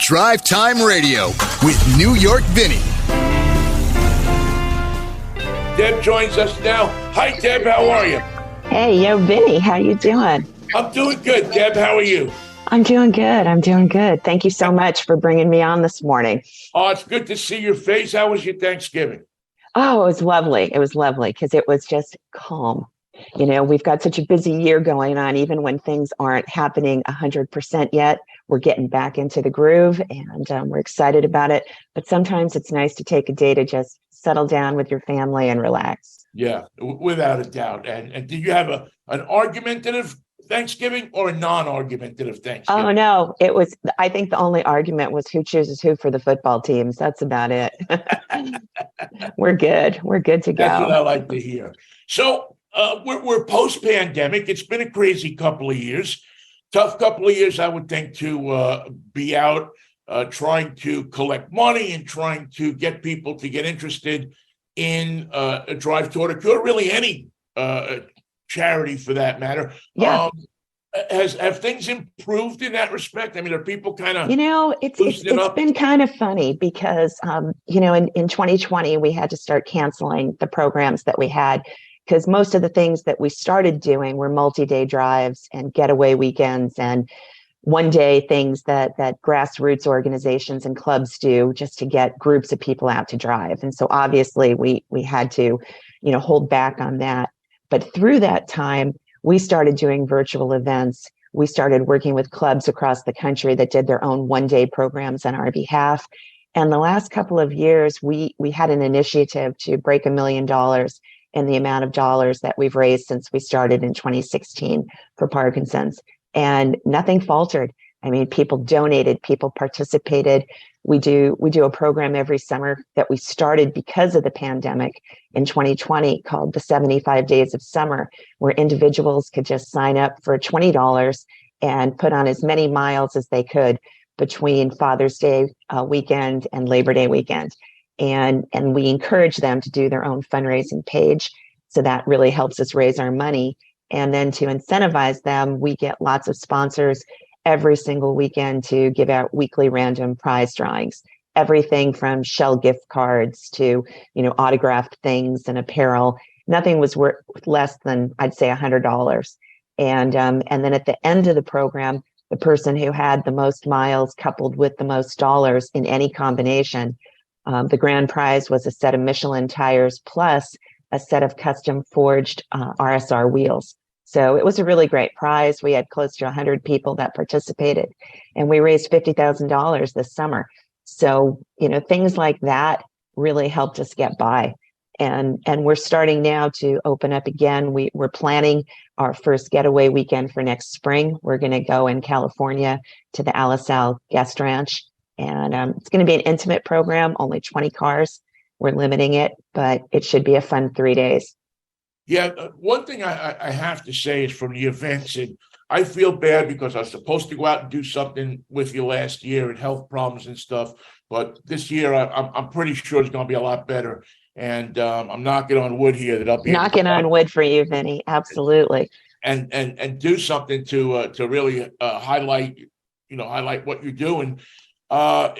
Drivetime Radio with New York Vinnie. Deb joins us now. Hi, Deb. How are you? Hey, yo, Vinnie. How you doing? I'm doing good. Deb, how are you? I'm doing good. Thank you so much for bringing me on this morning. Oh, it's good to see your face. How was your Thanksgiving? Oh, it was lovely. It was lovely because it was just calm. You know, we've got such a busy year going on, even when things aren't happening 100% yet. We're getting back into the groove and we're excited about it. But sometimes it's nice to take a day to just settle down with your family and relax. Yeah, without a doubt. And did you have an argumentative Thanksgiving or a non-argumentative Thanksgiving? Oh, no, I think the only argument was who chooses who for the football teams. That's about it. We're good. We're good to go. That's what I like to hear. So we're post-pandemic. It's been a crazy couple of years. Tough couple of years, I would think, to be out trying to collect money and trying to get people to get interested in a Drive Tour to Cure, really any charity for that matter. Yeah. Have things improved in that respect? I mean, are people kind of it's been kind of funny because in 2020 we had to start canceling the programs that we had because most of the things that we started doing were multi-day drives and getaway weekends and one-day things that grassroots organizations and clubs do just to get groups of people out to drive. And so obviously we had to hold back on that. But through that time, we started doing virtual events. We started working with clubs across the country that did their own one-day programs on our behalf. And the last couple of years, we had an initiative to break $1 million in the amount of dollars that we've raised since we started in 2016 for Parkinson's. And nothing faltered. I mean, people donated, people participated. We do a program every summer that we started because of the pandemic in 2020 called the 75 Days of Summer, where individuals could just sign up for $20 and put on as many miles as they could between Father's Day weekend and Labor Day weekend. And we encourage them to do their own fundraising page. So that really helps us raise our money. And then to incentivize them, we get lots of sponsors every single weekend to give out weekly random prize drawings, everything from Shell gift cards to, autographed things and apparel. Nothing was worth less than, I'd say, $100. And then at the end of the program, the person who had the most miles coupled with the most dollars in any combination, the grand prize was a set of Michelin tires plus a set of custom forged RSR wheels. So it was a really great prize. We had close to 100 people that participated, and we raised $50,000 this summer. So, things like that really helped us get by. And we're starting now to open up again. We're planning our first getaway weekend for next spring. We're going to go in California to the Alisal Guest Ranch. And it's going to be an intimate program, only 20 cars. We're limiting it, but it should be a fun 3 days. Yeah, one thing I have to say is from the events, and I feel bad because I was supposed to go out and do something with you last year and health problems and stuff. But this year, I'm pretty sure it's going to be a lot better. And I'm knocking on wood here that I'll be knocking on wood for you, Vinnie. Absolutely. And do something to really highlight what you're doing. Well,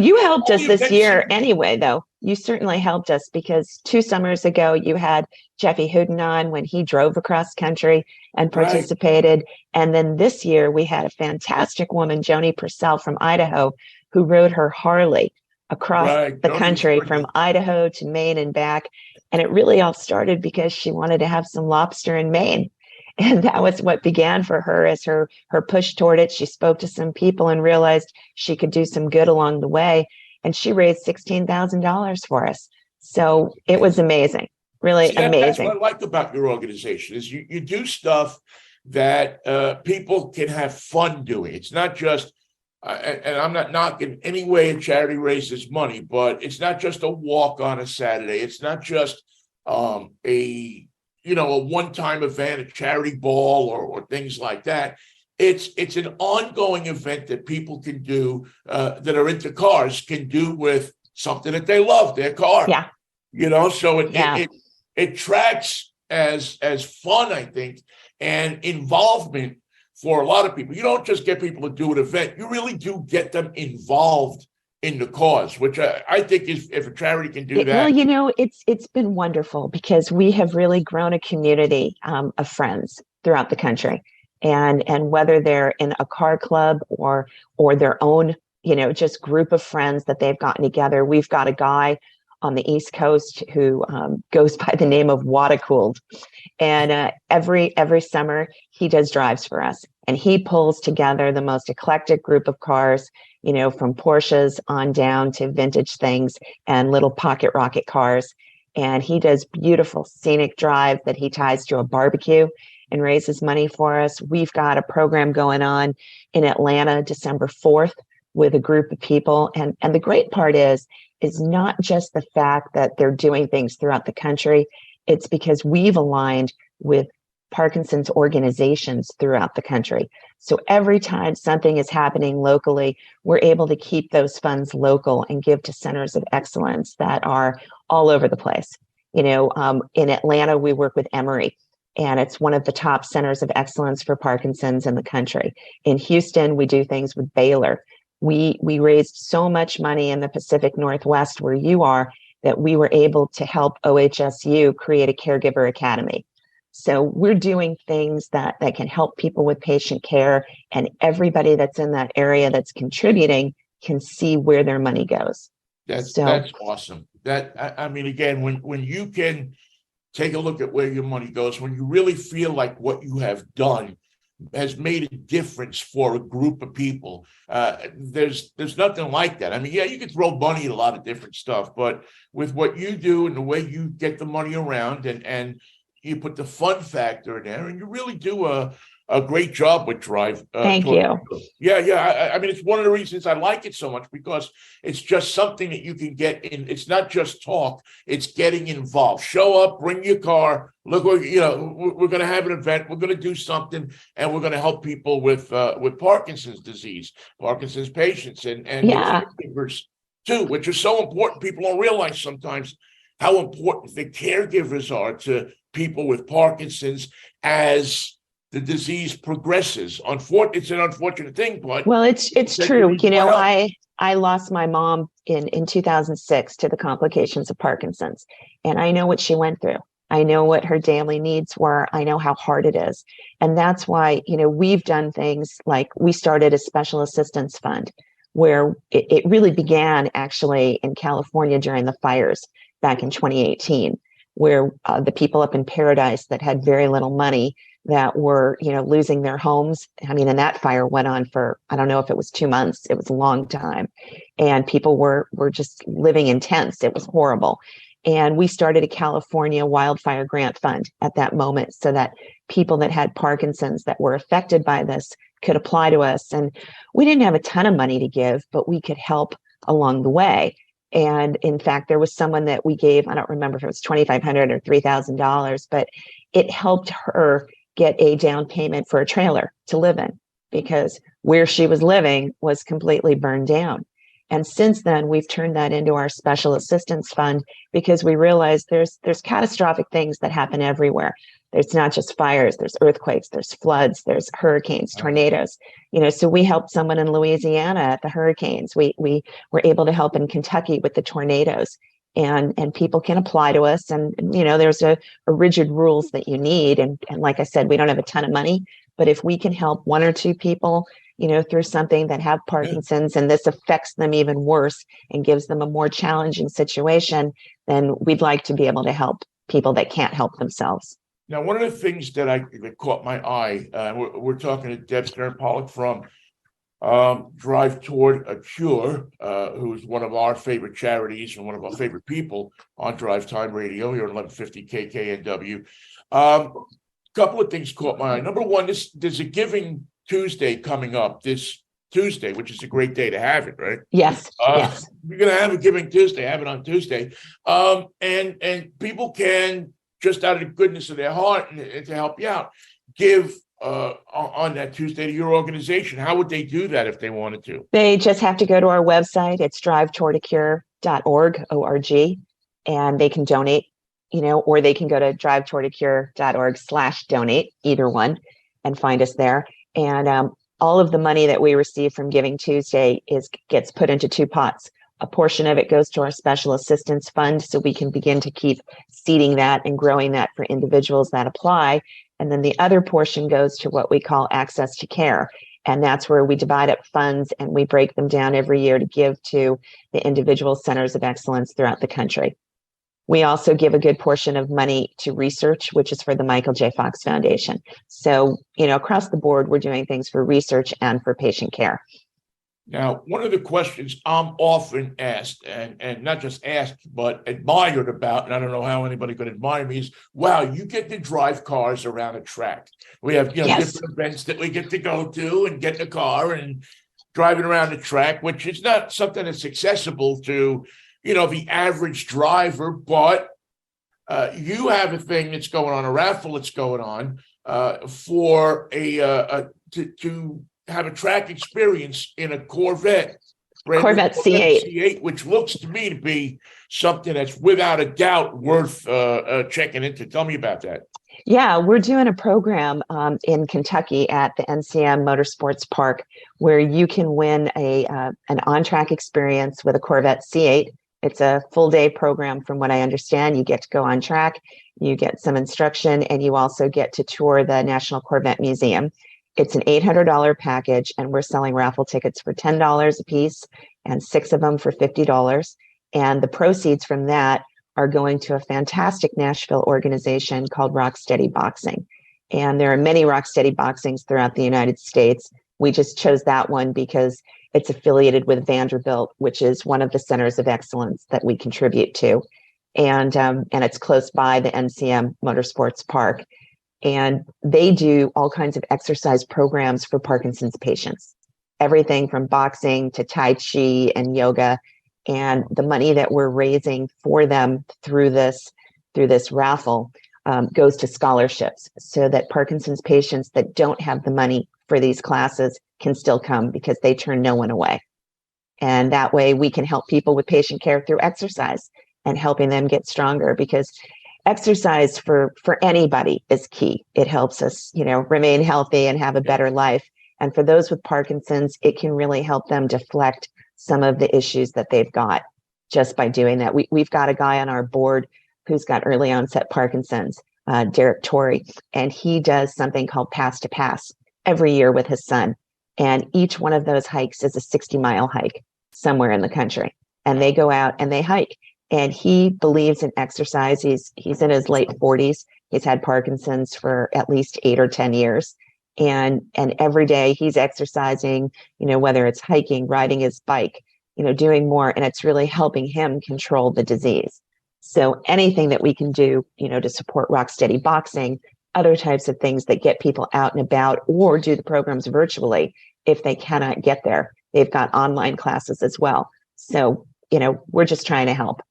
you helped us this year anyway, though. You certainly helped us because 2 summers ago, you had Jeffy Hooden on when he drove across country and participated. Right. And then this year, we had a fantastic woman, Joni Purcell from Idaho, who rode her Harley across the country from Idaho to Maine and back. And it really all started because she wanted to have some lobster in Maine. And that was what began for her as her push toward it. She spoke to some people and realized she could do some good along the way. And she raised $16,000 for us. So it was amazing, really amazing. That's what I like about your organization is you do stuff that people can have fun doing. It's not just, and I'm not knocking any way a charity raises money, but it's not just a walk on a Saturday. It's not just a one-time event, a charity ball or things like that. It's an ongoing event that people can do that are into cars can do with something that they love, their car. Yeah. So it tracks as fun, I think, and involvement for a lot of people. You don't just get people to do an event. You really do get them involved in the cause, which I think is, if a charity can do that. Well, it's been wonderful because we have really grown a community of friends throughout the country, and whether they're in a car club or their own, just group of friends that they've gotten together. We've got a guy on the East Coast who goes by the name of Watercooled, and every summer he does drives for us, and he pulls together the most eclectic group of cars, from Porsches on down to vintage things and little pocket rocket cars. And he does beautiful scenic drive that he ties to a barbecue and raises money for us. We've got a program going on in Atlanta, December 4th, with a group of people. And the great part is not just the fact that they're doing things throughout the country. It's because we've aligned with Parkinson's organizations throughout the country. So every time something is happening locally, we're able to keep those funds local and give to centers of excellence that are all over the place. In Atlanta, we work with Emory, and it's one of the top centers of excellence for Parkinson's in the country. In Houston, we do things with Baylor. We raised so much money in the Pacific Northwest, where you are, that we were able to help OHSU create a caregiver academy. So we're doing things that can help people with patient care, and everybody that's in that area that's contributing can see where their money goes. That's awesome. I mean, again, when you can take a look at where your money goes, when you really feel like what you have done has made a difference for a group of people, there's nothing like that. I mean, yeah, you can throw money at a lot of different stuff, but with what you do and the way you get the money around, and you put the fun factor in there, and you really do a great job with Drive. Thank you. Yeah. I mean, it's one of the reasons I like it so much, because it's just something that you can get in. It's not just talk; it's getting involved. Show up, bring your car. Look, we're going to have an event. We're going to do something, and we're going to help people with Parkinson's disease, Parkinson's patients, and caregivers too, which is so important. People don't realize sometimes how important the caregivers are to people with Parkinson's as the disease progresses. It's an unfortunate thing, but it's true. I lost my mom in 2006 to the complications of Parkinson's, and I know what she went through. I know what her daily needs were. I know how hard it is. And that's why, we've done things like we started a special assistance fund, where it really began actually in California during the fires back in 2018, where the people up in Paradise that had very little money, that were, losing their homes. I mean, and that fire went on for, I don't know if it was 2 months. It was a long time. And people were just living in tents. It was horrible. And we started a California wildfire grant fund at that moment, so that people that had Parkinson's that were affected by this could apply to us. And we didn't have a ton of money to give, but we could help along the way. And in fact, there was someone that we gave, I don't remember if it was $2,500 or $3,000, but it helped her get a down payment for a trailer to live in, because where she was living was completely burned down. And since then, we've turned that into our special assistance fund, because we realize there's catastrophic things that happen everywhere. There's not just fires, there's earthquakes, there's floods, there's hurricanes, tornadoes. So we helped someone in Louisiana at the hurricanes. We were able to help in Kentucky with the tornadoes. And people can apply to us, and there's a rigid rules that you need. And like I said, we don't have a ton of money, but if we can help one or two people, through something that have Parkinson's, and this affects them even worse and gives them a more challenging situation, then we'd like to be able to help people that can't help themselves. Now, one of the things that caught my eye, we're talking to Deb Stern-Pollack from Drive Toward a Cure, who's one of our favorite charities and one of our favorite people on Drivetime Radio here at 1150 KKNW. Couple of things caught my eye. Number one, there's a Giving Tuesday coming up this Tuesday, which is a great day to have it, right? Yes. Yes. You're going to have a Giving Tuesday, have it on Tuesday. And people can, just out of the goodness of their heart and to help you out, give on that Tuesday to your organization. How would they do that if they wanted to? They just have to go to our website. It's drivetowardacure.org, O-R-G, and they can donate, or they can go to drivetowardacure.org/donate, either one, and find us there. And all of the money that we receive from Giving Tuesday gets put into two pots. A portion of it goes to our special assistance fund, so we can begin to keep seeding that and growing that for individuals that apply. And then the other portion goes to what we call access to care. And that's where we divide up funds and we break them down every year to give to the individual centers of excellence throughout the country. We also give a good portion of money to research, which is for the Michael J. Fox Foundation. So, across the board, we're doing things for research and for patient care. Now, one of the questions I'm often asked, and not just asked, but admired about, and I don't know how anybody could admire me, is, wow, you get to drive cars around a track. We have Yes. different events that we get to go to and get in a car and driving around the track, which is not something that's accessible to, the average driver, but you have a thing that's going on, a raffle that's going on for to have a track experience in a Corvette C8, which looks to me to be something that's without a doubt worth checking into. Tell me about that. Yeah, we're doing a program in Kentucky at the NCM Motorsports Park where you can win an on-track experience with a Corvette C8. It's a full day program from what I understand. You get to go on track, you get some instruction, and you also get to tour the National Corvette Museum. It's an $800 package, and we're selling raffle tickets for $10 a piece and 6 of them for $50. And the proceeds from that are going to a fantastic Nashville organization called Rocksteady Boxing. And there are many Rocksteady Boxings throughout the United States. We just chose that one because it's affiliated with Vanderbilt, which is one of the centers of excellence that we contribute to. And it's close by the NCM Motorsports Park. And they do all kinds of exercise programs for Parkinson's patients, everything from boxing to Tai Chi and yoga. And the money that we're raising for them through this raffle goes to scholarships so that Parkinson's patients that don't have the money for these classes can still come because they turn no one away. And that way we can help people with patient care through exercise and helping them get stronger, because exercise for anybody is key. It helps us, remain healthy and have a better life. And for those with Parkinson's, it can really help them deflect some of the issues that they've got just by doing that. We've got a guy on our board who's got early onset Parkinson's, Derek Torrey, and he does something called Pass to Pass every year with his son. And each one of those hikes is a 60-mile hike somewhere in the country. And they go out and they hike. And he believes in exercise. He's in his late 40s. He's had Parkinson's for at least 8 or 10 years. And every day he's exercising, whether it's hiking, riding his bike, doing more. And it's really helping him control the disease. So anything that we can do, to support Rocksteady Boxing, other types of things that get people out and about, or do the programs virtually if they cannot get there. They've got online classes as well. So, we're just trying to help.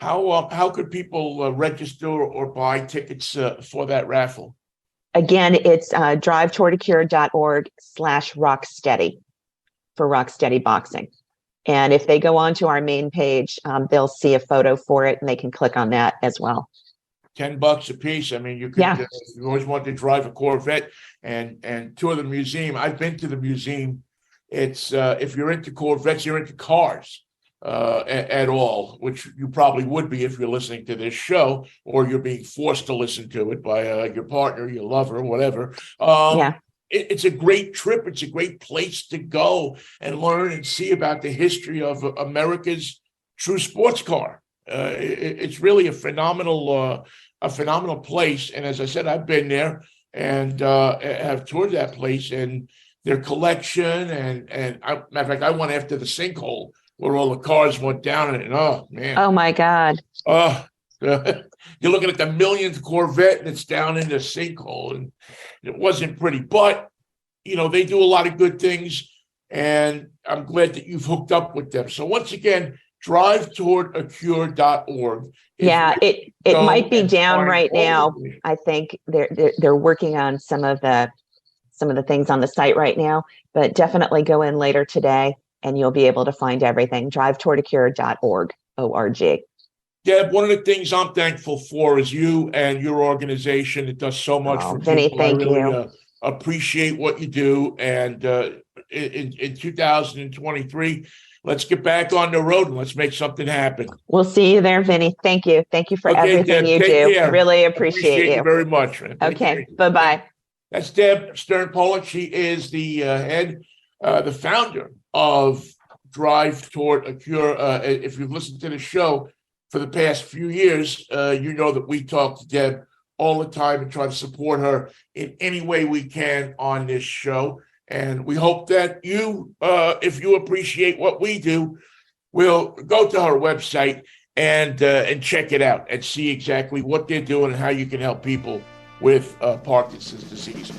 How could people register or buy tickets for that raffle? Again, it's drivetowardacure.org/Rocksteady for Rocksteady Boxing. And if they go onto our main page, they'll see a photo for it and they can click on that as well. $10 a piece. I mean, you could, if you always want to drive a Corvette and tour the museum. I've been to the museum. It's if you're into Corvettes, you're into cars at all, which you probably would be if you're listening to this show, or you're being forced to listen to it by your partner, your lover, whatever. It's a great trip. It's a great place to go and learn and see about the history of America's true sports car. It's really a phenomenal place. And as I said, I've been there and have toured that place and their collection. And matter of fact, I went after the sinkhole where all the cars went down in it. And, oh, man. Oh, my God. You're looking at the millionth Corvette and it's down in the sinkhole. And it wasn't pretty. But, they do a lot of good things. And I'm glad that you've hooked up with them. So once again, drivetowardacure.org. It might be down right now. I think they're working on some of the things on the site right now, but definitely go in later today and you'll be able to find everything. drivetowardacure.org. Deb, one of the things I'm thankful for is you and your organization. It does so much for Vinnie, people. thank you. appreciate what you do. And in 2023, let's get back on the road and let's make something happen. We'll see you there, Vinnie. Thank you. Thank you for everything Deb, you take do. care. Really appreciate you. Very much. Okay. Bye-bye. That's Deb Stern Pollack. She is the the founder of Drive Toward a Cure. If you've listened to the show for the past few years, you know that we talk to Deb all the time and try to support her in any way we can on this show. And we hope that you, if you appreciate what we do, will go to her website and check it out and see exactly what they're doing and how you can help people with Parkinson's disease.